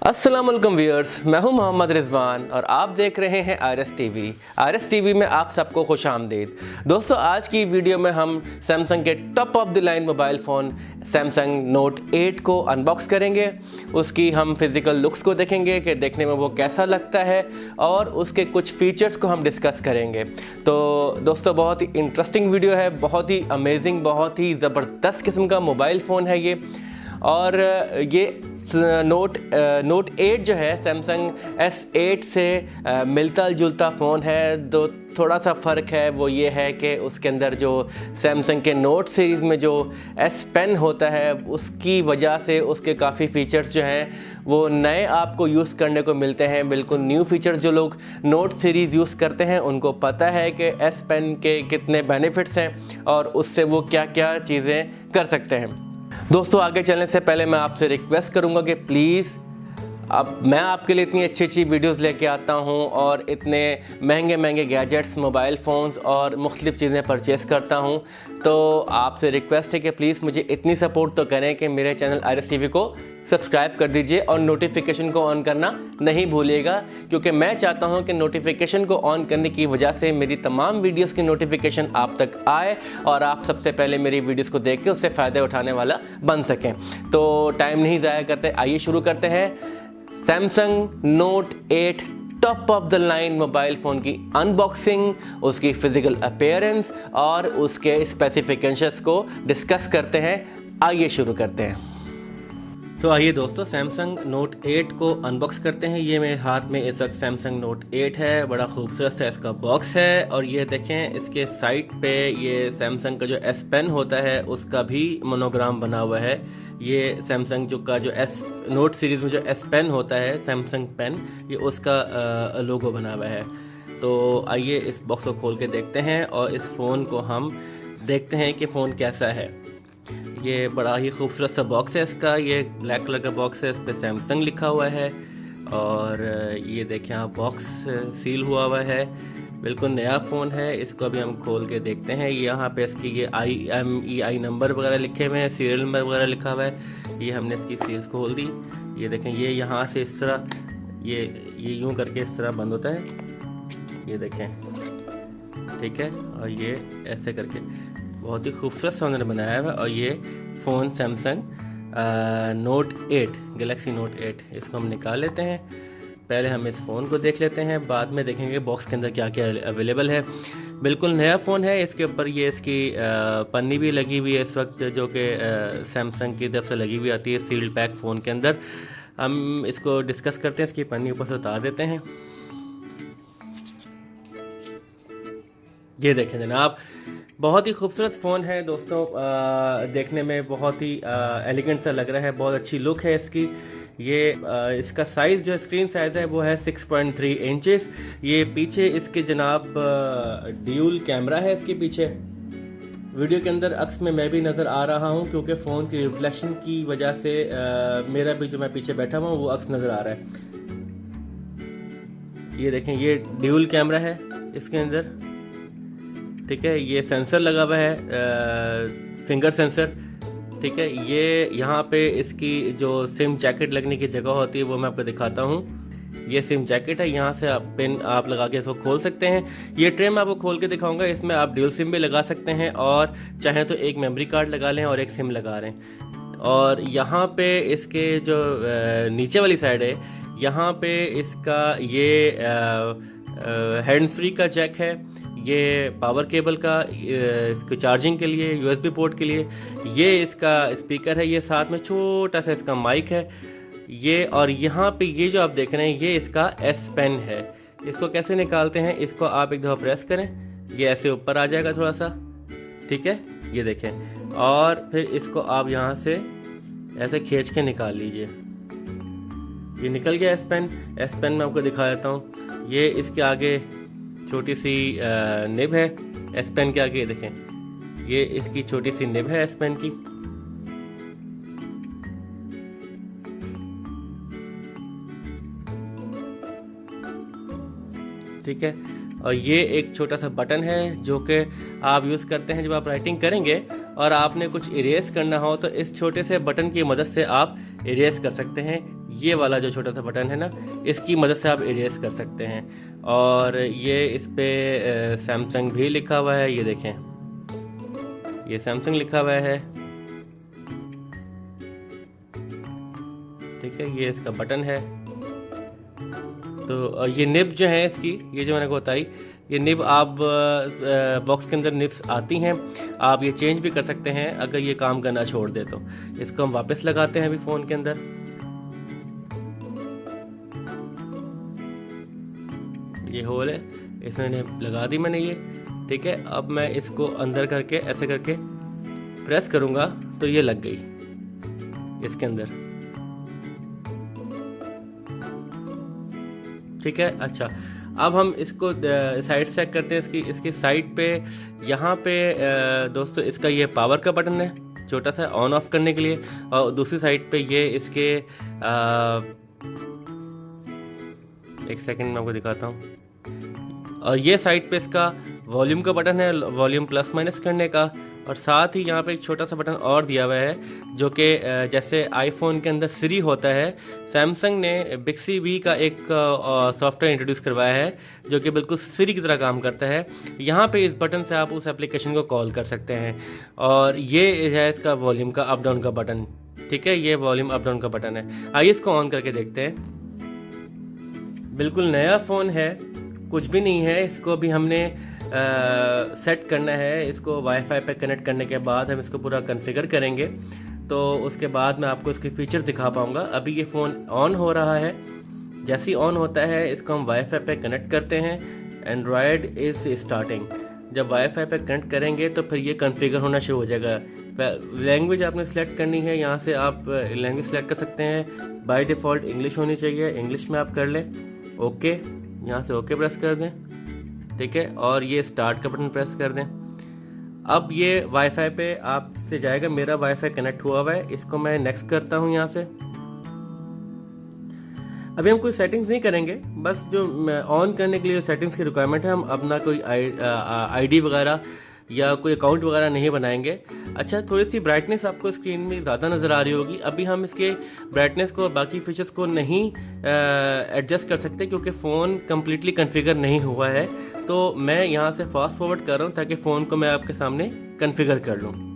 अस्सलाम वालेकुम व्यूअर्स, मैं हूं मोहम्मद रिजवान और आप देख रहे हैं आरएस टीवी। आरएस टीवी में आप सबको खुश आमदीद। दोस्तों, आज की वीडियो में हम सैमसंग के top of the line mobile phone Samsung note 8 को अनबॉक्स करेंगे। उसकी हम फिज़िकल लुक्स को देखेंगे कि देखने में वो कैसा लगता है और उसके कुछ फीचर्स को हम डिस्कस करेंगे। तो दोस्तों, बहुत ही इंटरेस्टिंग वीडियो है, बहुत ही अमेजिंग, बहुत ही ज़बरदस्त किस्म का मोबाइल फ़ोन है ये। और ये नोट 8 जो है सैमसंग S8 से मिलता जुलता फ़ोन है। दो थोड़ा सा फ़र्क है, वो ये है कि उसके अंदर जो सैमसंग के नोट सीरीज़ में जो S पेन होता है उसकी वजह से उसके काफ़ी फ़ीचर्स जो हैं वो नए आपको यूज़ करने को मिलते हैं, बिल्कुल न्यू फ़ीचर्स। जो लोग नोट सीरीज़ यूज़ करते हैं उनको पता है कि S पेन के कितने बेनिफिट्स हैं और उससे वो क्या क्या चीज़ें कर सकते हैं। दोस्तों, आगे चलने से पहले मैं आपसे रिक्वेस्ट करूंगा कि प्लीज़, अब मैं आपके लिए इतनी अच्छी अच्छी वीडियोस लेके आता हूं और इतने महंगे महंगे गैजेट्स, मोबाइल फ़ोन्स और मुख्तलिफ़ चीज़ें परचेज़ करता हूं, तो आपसे रिक्वेस्ट है कि प्लीज़ मुझे इतनी सपोर्ट तो करें कि मेरे चैनल आरएस टीवी को सब्सक्राइब कर दीजिए और नोटिफिकेशन को ऑन करना नहीं भूलिएगा, क्योंकि मैं चाहता हूं कि नोटिफिकेशन को ऑन करने की वजह से मेरी तमाम वीडियोस की नोटिफिकेशन आप तक आए और आप सबसे पहले मेरी वीडियोस को देख के उससे फ़ायदा उठाने वाला बन सकें। तो टाइम नहीं ज़ाया करते, आइए शुरू करते हैं Samsung note 8 top of the line mobile phone की अनबॉक्सिंग, उसकी फ़िज़िकल अपीयरेंस और उसके स्पेसिफिकेशंस को डिस्कस करते हैं। आइए शुरू करते हैं। तो आइए दोस्तों, सैमसंग नोट 8 को अनबॉक्स करते हैं। ये मेरे हाथ में इस वक्त सैमसंग नोट 8 है। बड़ा खूबसूरत सा इसका बॉक्स है और ये देखें, इसके साइड पे ये सैमसंग का जो S पेन होता है उसका भी मोनोग्राम बना हुआ है। ये सैमसंग जो S नोट सीरीज़ में जो S पेन होता है, सैमसंग पेन, ये उसका लोगो बना हुआ है। तो आइए इस बॉक्स को खोल के देखते हैं और इस फ़ोन को हम देखते हैं कि फ़ोन कैसा है। ये बड़ा ही खूबसूरत सा बॉक्स है इसका। ये ब्लैक कलर का बॉक्स है, इस पर सैमसंग लिखा हुआ है और ये देखें आप, बॉक्स सील हुआ है, बिल्कुल नया फ़ोन है। इसको अभी हम खोल के देखते हैं। यहाँ पे इसकी ये IMEI नंबर वगैरह लिखे हुए हैं, सीरियल नंबर वगैरह लिखा हुआ है। ये हमने इसकी सील्स खोल दी। ये देखें, ये यहाँ से इस तरह ये यूँ करके इस तरह बंद होता है, ये देखें, ठीक है। और ये ऐसे करके बहुत ही खूबसूरत सा उन्होंने बनाया हुआ है। और ये phone Samsung note 8, Galaxy note 8, इसको हम निकाल लेते हैं। पहले हम इस फ़ोन को देख लेते हैं, बाद में देखेंगे बॉक्स के अंदर क्या क्या अवेलेबल है। बिल्कुल नया फ़ोन है। इसके ऊपर ये इसकी पन्नी भी लगी हुई है इस वक्त, जो कि सैमसंग की तरफ से लगी हुई आती है सील्ड पैक फ़ोन के अंदर। हम इसको डिस्कस करते हैं, इसकी पन्नी ऊपर से उतार देते हैं। ये देखें जनाब, बहुत ही खूबसूरत फ़ोन है दोस्तों। देखने में बहुत ही एलिगेंट सा लग रहा है, बहुत अच्छी लुक है इसकी। ये इसका साइज़ जो स्क्रीन साइज़ है वो है 6.3 इंचेस। ये पीछे इसके जनाब ड्यूल कैमरा है इसके पीछे। वीडियो के अंदर अक्स में मैं भी नज़र आ रहा हूँ, क्योंकि फ़ोन की रिफ्लेक्शन की वजह से मेरा भी जो मैं पीछे बैठा हुआ हूँ वो अक्स नज़र आ रहा है। ये देखें, ये ड्यूल कैमरा है इसके अंदर, ठीक है। ये सेंसर लगा हुआ है, फिंगर सेंसर, ठीक है। ये यहाँ पे इसकी जो सिम जैकेट लगने की जगह होती है वो मैं आपको दिखाता हूँ। ये सिम जैकेट है, यहाँ से आप पिन आप लगा के इसको खोल सकते हैं। ये ट्रे मैं आपको खोल के दिखाऊंगा। इसमें आप ड्यूल सिम भी लगा सकते हैं और चाहें तो एक मेमोरी कार्ड लगा लें और एक सिम लगा लें। और यहाँ पे इसके जो नीचे वाली साइड है, यहाँ पे इसका ये हैंड फ्री का जैक है, ये पावर केबल का, इसको चार्जिंग के लिए, USB पोर्ट के लिए, ये इसका स्पीकर है, ये साथ में छोटा सा इसका माइक है ये। और यहाँ पे ये जो आप देख रहे हैं ये इसका S पेन है। इसको कैसे निकालते हैं, इसको आप एक दफ़ा प्रेस करें, ये ऐसे ऊपर आ जाएगा थोड़ा सा, ठीक है, ये देखें। और फिर इसको आप यहाँ से ऐसे खींच के निकाल लीजिए। ये निकल गया S पेन मैं आपको दिखा देता हूँ। ये इसके आगे छोटी सी निब है S पेन के आगे, देखें, ये इसकी छोटी सी निब है S पेन की। ठीक है। और ये एक छोटा सा बटन है जो कि आप यूज़ करते हैं जब आप राइटिंग करेंगे और आपने कुछ इरेज करना हो तो इस छोटे से बटन की मदद से आप इरेज कर सकते हैं। ये वाला जो छोटा सा बटन है ना, इसकी मदद से आप इरेज कर सकते हैं। और ये इस पे सैमसंग भी लिखा हुआ है, ये देखें, ये सैमसंग लिखा हुआ है, ठीक है। ये इसका बटन है। तो ये निब जो है इसकी, ये जो मैंने को बताई, ये निब आप बॉक्स के अंदर निब्स आती हैं, आप ये चेंज भी कर सकते हैं अगर ये काम करना छोड़ दे तो। इसको हम वापस लगाते हैं अभी फ़ोन के अंदर। ये होल है, इसमें लगा दी मैंने ये, ठीक है। अब मैं इसको अंदर करके ऐसे करके प्रेस करूँगा तो ये लग गई इसके अंदर, ठीक है। अच्छा, अब हम इसको साइड चेक करते हैं। इसकी साइड पे यहाँ पे दोस्तों इसका ये पावर का बटन है छोटा सा ऑन ऑफ करने के लिए, और दूसरी साइड पे ये इसके एक सेकंड में आपको दिखाता हूँ। और ये साइड पे इसका वॉल्यूम का बटन है, वॉल्यूम प्लस माइनस करने का। और साथ ही यहाँ पे एक छोटा सा बटन और दिया हुआ है जो कि जैसे आईफोन के अंदर सिरी होता है, सैमसंग ने बिक्सी वी का एक सॉफ्टवेयर इंट्रोड्यूस करवाया है जो कि बिल्कुल सिरी की तरह काम करता है। यहाँ पे इस बटन से आप उस एप्लीकेशन को कॉल कर सकते हैं। और ये है इसका वॉल्यूम का अप डाउन का बटन, ठीक है। ये वॉल्यूम अप डाउन का बटन है। आइए इसको ऑन करके देखते हैं। बिल्कुल नया फ़ोन है, कुछ भी नहीं है। इसको भी हमने सेट करना है। इसको वाईफाई पे कनेक्ट करने के बाद हम इसको पूरा कॉन्फ़िगर करेंगे, तो उसके बाद मैं आपको इसके फीचर्स दिखा पाऊँगा। अभी ये फ़ोन ऑन हो रहा है। जैसे ही ऑन होता है इसको हम वाईफाई पे कनेक्ट करते हैं। Android is starting. जब वाईफाई पे कनेक्ट करेंगे तो फिर ये कॉन्फ़िगर होना शुरू हो जाएगा। लैंग्वेज आपने सेलेक्ट करनी है, यहाँ से आप लैंग्वेज सेलेक्ट कर सकते हैं। बाय डिफ़ॉल्ट इंग्लिश होनी चाहिए, इंग्लिश में आप कर लें। ओके, यहाँ से ओके प्रेस कर दें, ठीक है। और ये स्टार्ट का बटन प्रेस कर दें। अब ये वाईफाई पे आपसे जाएगा। मेरा वाईफाई कनेक्ट हुआ हुआ है, इसको मैं नेक्स्ट करता हूँ यहाँ से। अभी हम कोई सेटिंग्स नहीं करेंगे, बस जो ऑन करने के लिए सेटिंग्स की रिक्वायरमेंट है, हम अपना कोई आईडी वगैरह या कोई अकाउंट वगैरह नहीं बनाएंगे। अच्छा, थोड़ी सी ब्राइटनेस आपको स्क्रीन में ज़्यादा नज़र आ रही होगी। अभी हम इसके ब्राइटनेस को, बाकी फीचर्स को नहीं एडजस्ट कर सकते क्योंकि फ़ोन कम्प्लीटली कॉन्फ़िगर नहीं हुआ है। तो मैं यहाँ से फास्ट फॉरवर्ड कर रहा हूँ ताकि फ़ोन को मैं आपके सामने कॉन्फ़िगर कर लूँ।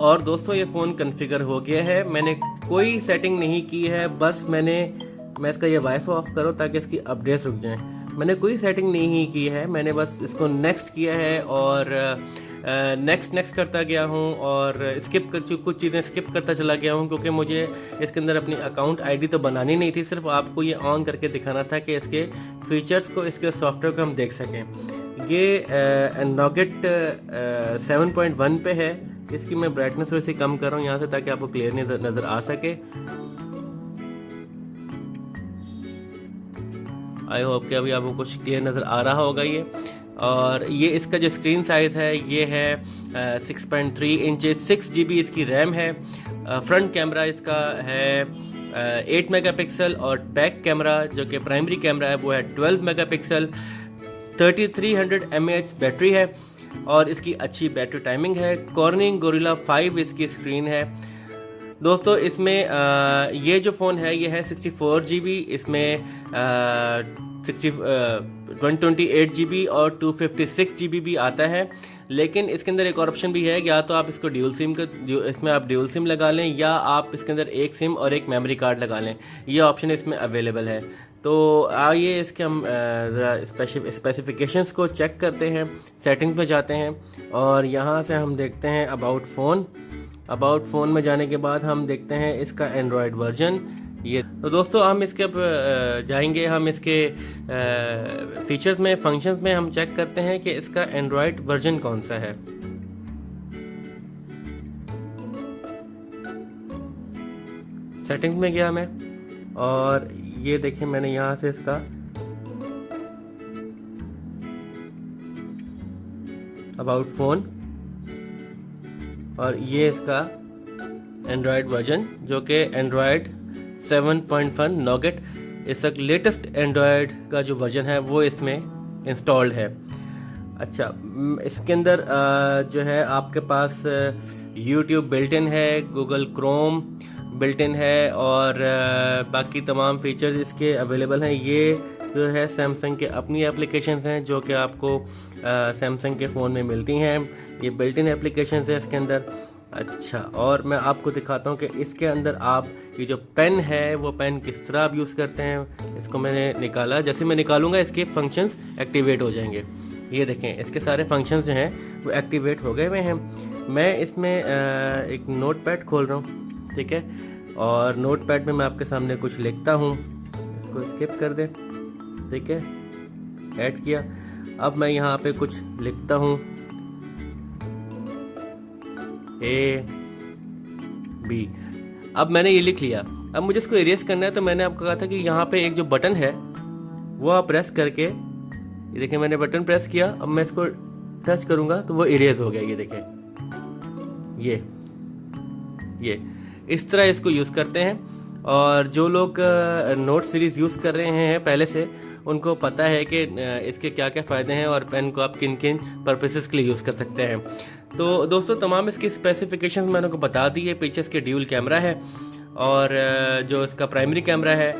और दोस्तों ये फ़ोन कॉन्फ़िगर हो गया है। मैंने कोई सेटिंग नहीं की है, बस मैं इसका ये वाईफाई ऑफ करूँ ताकि इसकी अपडेट्स रुक जाएं। मैंने कोई सेटिंग नहीं की है, मैंने बस इसको नेक्स्ट किया है और नेक्स्ट करता गया हूँ और कुछ चीज़ें स्किप करता चला गया हूँ क्योंकि मुझे इसके अंदर अपनी अकाउंट आईडी तो बनानी नहीं थी, सिर्फ आपको ये ऑन करके दिखाना था कि इसके फीचर्स को, इसके सॉफ्टवेयर को हम देख सकें। ये नॉगेट 7.1 पे है। इसकी मैं ब्राइटनेस वैसे कम कर रहा हूँ यहाँ से ताकि आपको क्लियर नज़र आ सके। आई होप कि अभी आपको कुछ क्लियर नज़र आ रहा होगा ये। और ये इसका जो स्क्रीन साइज़ है ये है 6.3 इंचेस, 6 GB इसकी रैम है। फ्रंट कैमरा इसका है 8 मेगापिक्सल और बैक कैमरा जो कि प्राइमरी कैमरा है वो है 12 मेगापिक्सल। 3300 mAh बैटरी है और इसकी अच्छी बैटरी टाइमिंग है। कॉर्निंग गोरिल्ला 5 इसकी स्क्रीन है। दोस्तों इसमें ये जो फ़ोन है ये है 64 GB, इसमें 128 GB और 256 GB भी आता है। लेकिन इसके अंदर एक और ऑप्शन भी है, या तो आप इसको इसमें आप ड्यूल सिम लगा लें या आप इसके अंदर एक सिम और एक मेमोरी कार्ड लगा लें। ये ऑप्शन इसमें अवेलेबल है। तो आइए इसके हम स्पेसिफिकेशंस को चेक करते हैं। सेटिंग्स में जाते हैं और यहाँ से हम देखते हैं अबाउट फ़ोन में जाने के बाद हम देखते हैं इसका एंड्रॉयड वर्जन। ये तो दोस्तों हम इसके जाएंगे, हम इसके फीचर्स में, फंक्शंस में हम चेक करते हैं कि इसका एंड्रॉयड वर्जन कौन सा है। सेटिंग्स में गया मैं और ये देखिए मैंने यहाँ से इसका अबाउट फ़ोन और ये इसका एंड्रॉयड वर्जन जो कि एंड्रॉयड 7.1 नॉगेट, इस वक्त लेटेस्ट एंड्रॉयड का जो वर्जन है वो इसमें इंस्टॉल्ड है। अच्छा, इसके अंदर जो है आपके पास यूट्यूब बिल्ट इन है, गूगल क्रोम बिल्ट इन है और बाकी तमाम फीचर्स इसके अवेलेबल हैं। ये जो है सैमसंग के अपनी एप्लीकेशंस हैं जो कि आपको सैमसंग के फ़ोन में मिलती हैं। ये बिल्ट इन एप्लीकेशंस है इसके अंदर। अच्छा, और मैं आपको दिखाता हूँ कि इसके अंदर आप ये जो पेन है वो पेन किस तरह आप यूज़ करते हैं। इसको मैंने निकाला, जैसे मैं निकालूंगा इसके फंक्शंस एक्टिवेट हो जाएंगे। ये देखें इसके सारे फंक्शंस जो हैं वो एक्टिवेट हो गए हुए हैं। मैं इसमें एक नोट पैड खोल रहा हूँ, ठीक है, और नोट पैड में मैं आपके सामने कुछ लिखता हूँ। इसको स्किप कर दें, ठीक है, ऐड किया। अब मैं यहाँ पे कुछ लिखता हूँ A B। अब मैंने ये लिख लिया। अब मुझे इसको इरेज करना है, तो मैंने आपको कहा था कि यहाँ पे एक जो बटन है वो आप प्रेस करके, ये देखिए मैंने बटन प्रेस किया, अब मैं इसको टच करूँगा तो वो इरेज हो गया। ये देखें, ये इस तरह इसको यूज़ करते हैं। और जो लोग नोट सीरीज़ यूज़ कर रहे हैं पहले से, उनको पता है कि इसके क्या क्या फ़ायदे हैं और पेन को आप किन किन पर्पसेस के लिए यूज़ कर सकते हैं। तो दोस्तों तमाम इसकी स्पेसिफिकेशन मैंने को बता दी है। पीछे इसके ड्यूल कैमरा है और जो इसका प्राइमरी कैमरा है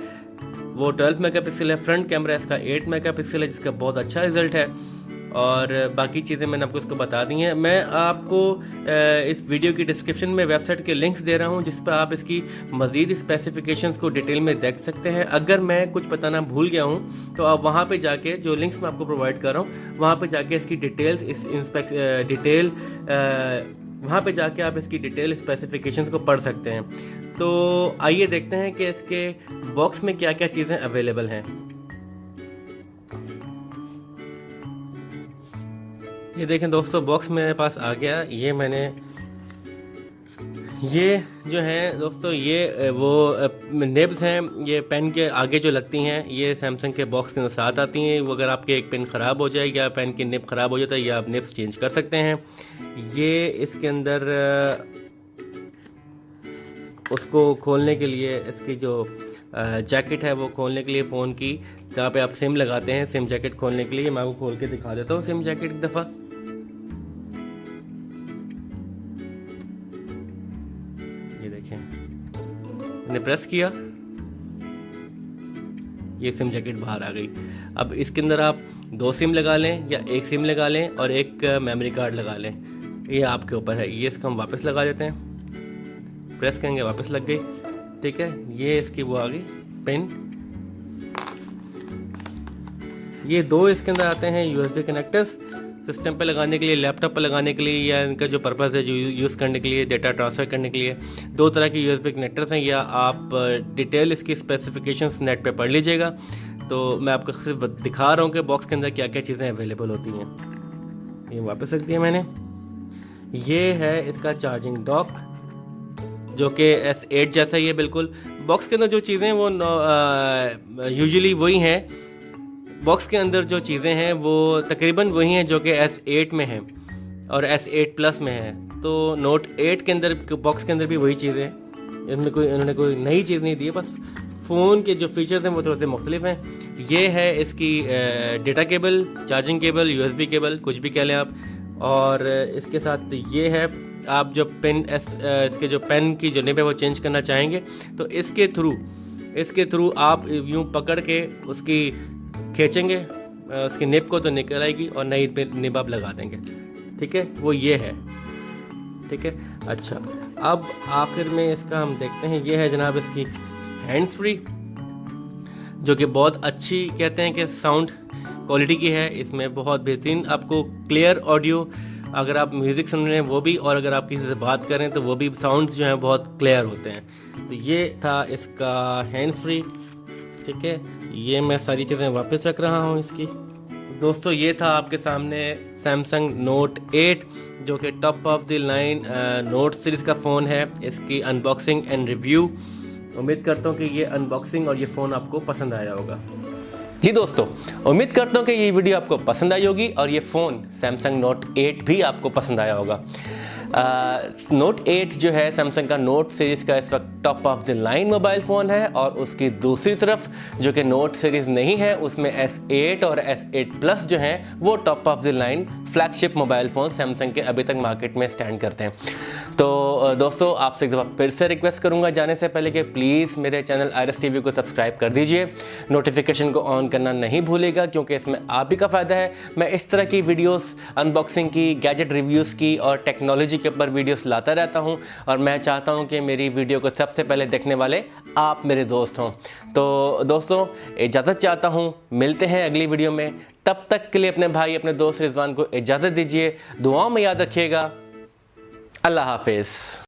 वो 12 मेगापिक्सल है। फ्रंट कैमरा इसका 8 मेगापिक्सल है जिसका बहुत अच्छा रिजल्ट है। और बाकी चीज़ें मैंने आपको इसको बता दी हैं। मैं आपको इस वीडियो की डिस्क्रिप्शन में वेबसाइट के लिंक्स दे रहा हूं जिस पर आप इसकी मज़ीद स्पेसिफिकेशंस को डिटेल में देख सकते हैं। अगर मैं कुछ बताना भूल गया हूं तो आप वहां पे जाके, जो लिंक्स मैं आपको प्रोवाइड कर रहा हूं, वहां पे जाके इसकी डिटेल्स वहाँ पे जाके आप इसकी डिटेल स्पेसिफिकेशंस को पढ़ सकते हैं। तो आइए देखते हैं कि इसके बॉक्स में क्या क्या चीज़ें अवेलेबल हैं। ये देखें दोस्तों, बॉक्स मेरे पास आ गया। ये जो है दोस्तों, ये वो निब्स हैं, ये पेन के आगे जो लगती हैं, ये सैमसंग के बॉक्स के साथ आती हैं। वो अगर आपके एक पेन ख़राब हो जाए या पेन की निब ख़राब हो जाता है या आप निब्स चेंज कर सकते हैं। ये इसके अंदर उसको खोलने के लिए, इसकी जो जैकेट है वो खोलने के लिए फ़ोन की, जहाँ पे आप सिम लगाते हैं, सिम जैकेट खोलने के लिए मैं आपको खोल के दिखा देता हूँ सिम जैकेट एक दफ़ा। ये देखें, मैंने प्रेस किया, ये सिम जैकेट बाहर आ गई। अब इसके अंदर आप 2 सिम लगा लें या एक सिम लगा लें और एक मेमोरी कार्ड लगा लें, ये आपके ऊपर है। ये इसको हम वापस लगा देते हैं, प्रेस करेंगे वापस लग गई, ठीक है। ये इसकी वो आ गई पेन। ये 2 इसके अंदर आते हैं USB कनेक्टर्स, सिस्टम पे लगाने के लिए, लैपटॉप पे लगाने के लिए, या इनका जो पर्पज़ है जो यूज़ करने के लिए, डेटा ट्रांसफ़र करने के लिए 2 तरह की USB कनेक्टर्स हैं। या आप डिटेल इसकी स्पेसिफिकेशंस नेट पे पढ़ लीजिएगा। तो मैं आपको सिर्फ दिखा रहा हूँ कि बॉक्स के अंदर क्या क्या चीज़ें अवेलेबल होती हैं। ये वापस रख दिया मैंने। ये है इसका चार्जिंग डॉक जो कि S8 जैसा ही है बिल्कुल। बॉक्स के अंदर जो चीज़ें हैं वो यूजुअली वही हैं। बॉक्स के अंदर जो चीज़ें हैं वो तकरीबन वही हैं जो कि S8 में हैं और S8 प्लस में है। तो नोट 8 के अंदर, बॉक्स के अंदर भी वही चीज़ें हैं। इनमें उन्होंने कोई नई चीज़ नहीं दी है, बस फ़ोन के जो फीचर्स हैं वो थोड़े से मुख्तलिफ हैं। ये है इसकी data cable, charging cable, USB cable, कुछ भी कह लें आप। और इसके साथ ये है, आप जो इसके जो पेन की जो निब है वो चेंज करना चाहेंगे तो इसके थ्रू आप यूँ पकड़ के उसकी खींचेंगे उसकी निब को तो निकल आएगी और नई निब आप लगा देंगे, ठीक है। वो ये है, ठीक है। अच्छा, अब आखिर में इसका हम देखते हैं। ये है जनाब इसकी हैंड्स फ्री, जो कि बहुत अच्छी कहते हैं कि साउंड क्वालिटी की है। इसमें बहुत बेहतरीन आपको क्लियर ऑडियो, अगर आप म्यूज़िक सुन रहे हैं वो भी, और अगर आप किसी से बात कर रहे हैं तो वो भी साउंड्स जो हैं बहुत क्लियर होते हैं। तो ये था इसका हैंड्स फ्री, ठीक है। ये मैं सारी चीज़ें वापस रख रहा हूँ इसकी। दोस्तों ये था आपके सामने सैमसंग नोट 8 जो कि top of the line note series का फ़ोन है। इसकी अनबॉक्सिंग एंड रिव्यू उम्मीद करता हूँ कि ये अनबॉक्सिंग और ये फ़ोन आपको पसंद आया होगा। जी दोस्तों, उम्मीद करता हूँ कि ये वीडियो आपको पसंद आई होगी और ये फ़ोन सैमसंग नोट 8 भी आपको पसंद आया होगा। नोट 8 जो है सैमसंग का नोट सीरीज़ का इस वक्त top of the line mobile phone है, और उसकी दूसरी तरफ जो कि नोट सीरीज़ नहीं है उसमें S8 और S8 प्लस जो हैं वो top of the line flagship mobile phone Samsung के अभी तक मार्केट में स्टैंड करते हैं। तो दोस्तों, आपसे एक दफ़ा फिर से रिक्वेस्ट करूंगा जाने से पहले कि प्लीज़ मेरे चैनल आरएस टीवी को सब्सक्राइब कर दीजिए, नोटिफिकेशन को ऑन करना नहीं भूलेगा क्योंकि इसमें आप ही का फ़ायदा है। मैं इस तरह की वीडियोस अनबॉक्सिंग की, गैजेट रिव्यूज़ की और टेक्नोलॉजी के ऊपर वीडियोस लाता रहता हूं, और मैं चाहता हूं कि मेरी वीडियो को सबसे पहले देखने वाले आप मेरे दोस्त हों। तो दोस्तों, इजाज़त चाहता हूं, मिलते हैं अगली वीडियो में। तब तक के लिए अपने भाई, अपने दोस्त रिजवान को इजाज़त दीजिए। दुआओं में याद रखिएगा। अल्लाह हाफिज़।